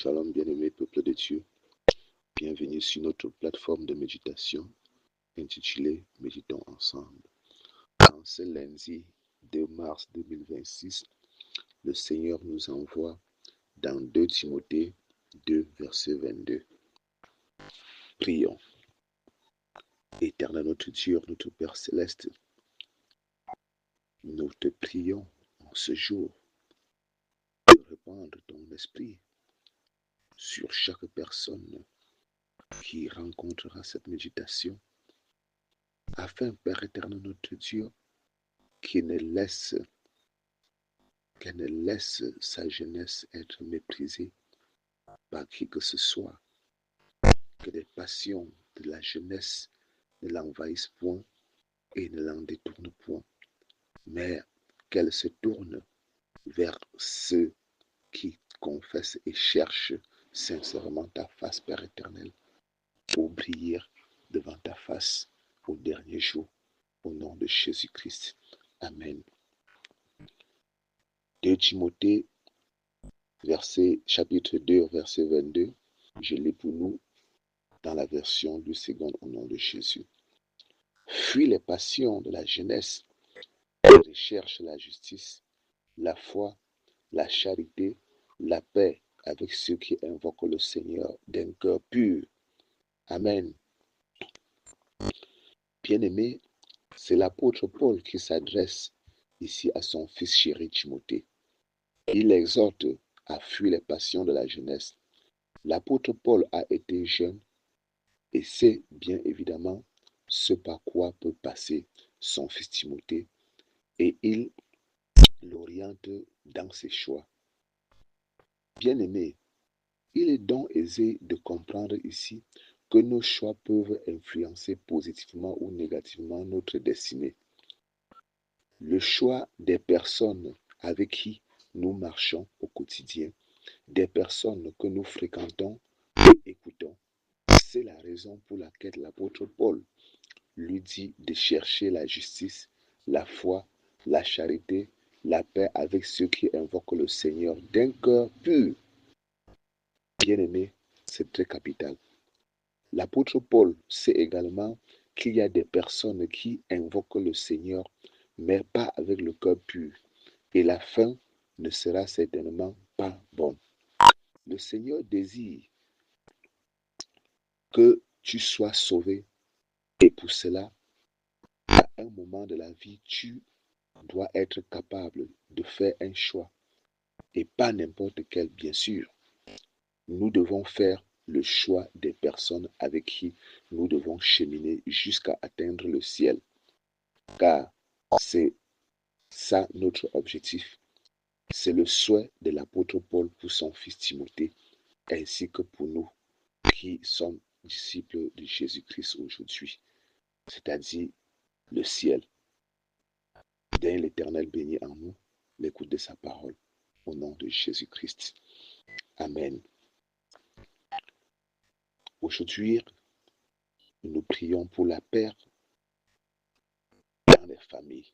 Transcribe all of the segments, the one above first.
Shalom, bien-aimé peuple de Dieu. Bienvenue sur notre plateforme de méditation intitulée Méditons ensemble. En ce lundi 2 mars 2026, le Seigneur nous envoie dans 2 Timothée 2, verset 22. Prions. Éternel notre Dieu, notre Père céleste, nous te prions en ce jour de répandre ton esprit sur chaque personne qui rencontrera cette méditation, afin, Père éternel notre Dieu, qu'elle ne laisse sa jeunesse être méprisée par qui que ce soit, que les passions de la jeunesse ne l'envahissent point et ne l'en détournent point, mais qu'elle se tourne vers ceux qui confessent et cherchent sincèrement ta face, Père éternel, pour briller devant ta face au dernier jour, au nom de Jésus-Christ. Amen. 2 Timothée, chapitre 2, verset 22, je lis pour nous dans la version du second au nom de Jésus. Fuis les passions de la jeunesse et recherche la justice, la foi, la charité, la paix avec ceux qui invoquent le Seigneur d'un cœur pur. Amen. Bien-aimé, c'est l'apôtre Paul qui s'adresse ici à son fils chéri Timothée. Il l'exhorte à fuir les passions de la jeunesse. L'apôtre Paul a été jeune et sait bien évidemment ce par quoi peut passer son fils Timothée, et il l'oriente dans ses choix. Bien-aimé, il est donc aisé de comprendre ici que nos choix peuvent influencer positivement ou négativement notre destinée. Le choix des personnes avec qui nous marchons au quotidien, des personnes que nous fréquentons et écoutons, c'est la raison pour laquelle l'apôtre Paul lui dit de chercher la justice, la foi, la charité, la paix avec ceux qui invoquent le Seigneur d'un cœur pur. Bien-aimé, c'est très capital. L'apôtre Paul sait également qu'il y a des personnes qui invoquent le Seigneur, mais pas avec le cœur pur, et la fin ne sera certainement pas bonne. Le Seigneur désire que tu sois sauvé, et pour cela, à un moment de la vie, tu dois être capable de faire un choix, et pas n'importe quel, bien sûr. Nous devons faire le choix des personnes avec qui nous devons cheminer jusqu'à atteindre le ciel, car c'est ça notre objectif. C'est le souhait de l'apôtre Paul pour son fils Timothée, ainsi que pour nous qui sommes disciples de Jésus-Christ aujourd'hui, c'est-à-dire le ciel. Daigne l'Éternel bénir en nous l'écoute de sa parole, au nom de Jésus-Christ. Amen. Aujourd'hui, nous prions pour la paix dans les familles.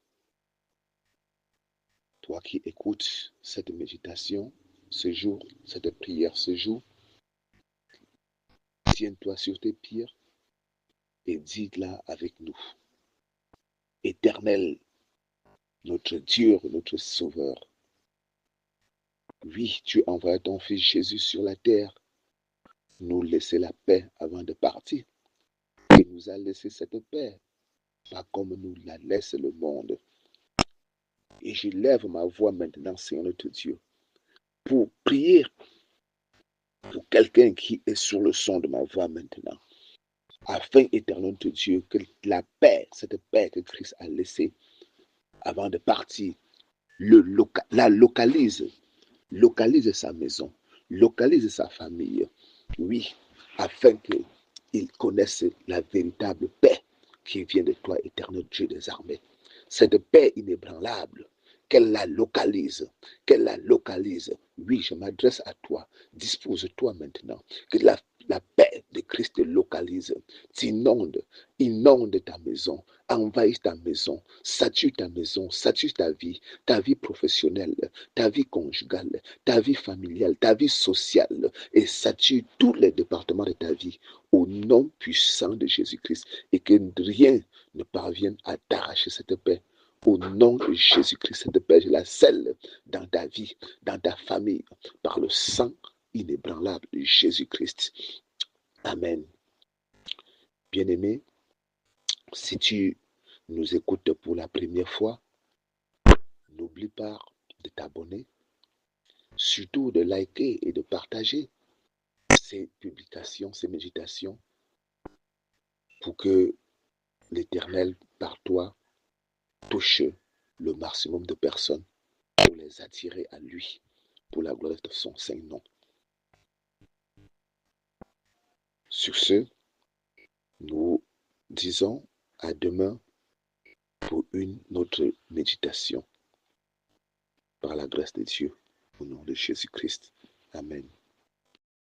Toi qui écoutes cette méditation ce jour, cette prière ce jour, tiens-toi sur tes pieds et dis-la avec nous. Éternel, notre Dieu, notre Sauveur, oui, tu envoies ton Fils Jésus sur la terre, nous laisser la paix avant de partir. Et nous a laissé cette paix, pas comme nous la laisse le monde. Et je lève ma voix maintenant, Seigneur notre Dieu, pour prier pour quelqu'un qui est sur le son de ma voix maintenant. Afin, éternel notre Dieu, que la paix, cette paix que Christ a laissée avant de partir, la localise sa maison, localise sa famille. Oui, afin qu'il connaisse la véritable paix qui vient de toi, éternel Dieu des armées. Cette paix inébranlable, qu'elle la localise, qu'elle la localise. Oui, je m'adresse à toi. Dispose-toi maintenant que la paix de Jésus-Christ te localise, inonde ta maison, envahisse ta maison, sature ta vie professionnelle, ta vie conjugale, ta vie familiale, ta vie sociale, et sature tous les départements de ta vie au nom puissant de Jésus-Christ, et que rien ne parvienne à t'arracher cette paix. Au nom de Jésus-Christ, cette paix, je la scelle dans ta vie, dans ta famille, par le sang inébranlable de Jésus-Christ. Amen. Bien-aimé, si tu nous écoutes pour la première fois, n'oublie pas de t'abonner, surtout de liker et de partager ces publications, ces méditations, pour que l'Éternel, par toi, touche le maximum de personnes pour les attirer à lui, pour la gloire de son saint nom. Sur ce, nous disons à demain pour une autre méditation par la grâce de Dieu, au nom de Jésus-Christ. Amen.